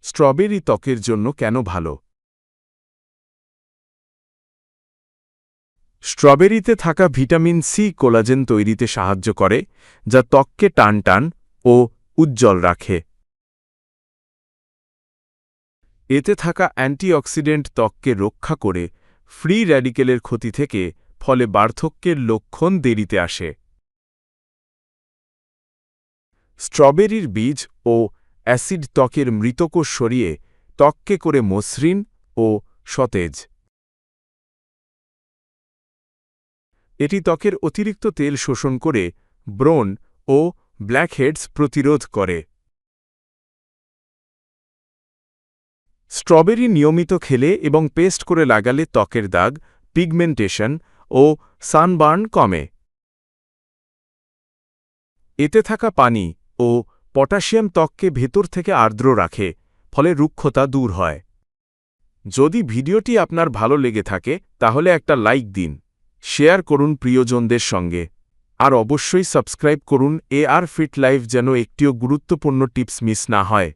Strawberry ত্বকের জন্য কেন ভালো? স্ট্রবেরিতে থাকা ভিটামিন সি কোলাজেন তৈরিতে সাহায্য করে, যা ত্বককে টানটান ও উজ্জ্বল রাখে। এতে থাকা অ্যান্টিঅক্সিডেন্ট ত্বককে রক্ষা করে ফ্রি র্যাডিকেলের ক্ষতি থেকে, ফলে বার্ধক্যের লক্ষণ দেরিতে আসে। স্ট্রবেরির বীজ ও অ্যাসিড ত্বকের মৃতকোষ সরিয়ে ত্বককে করে মসৃণ ও সতেজ। এটি ত্বকের অতিরিক্ত তেল শোষণ করে ব্রণ ও ব্ল্যাকহেডস প্রতিরোধ করে। স্ট্রবেরি নিয়মিত খেলে এবং পেস্ট করে লাগালে ত্বকের দাগ, পিগমেন্টেশন ও সানবার্ন কমে। এতে থাকা পানি ও পটাশিয়াম ত্বককে ভেতর থেকে আর্দ্র রাখে, ফলে রুক্ষতা দূর হয়। যদি ভিডিওটি আপনার ভালো লেগে থাকে তাহলে একটা লাইক দিন, শেয়ার করুন প্রিয়জনদের সঙ্গে, আর অবশ্যই সাবস্ক্রাইব করুন AR ফিট লাইফ যেন একটিও গুরুত্বপূর্ণ টিপস মিস না হয়।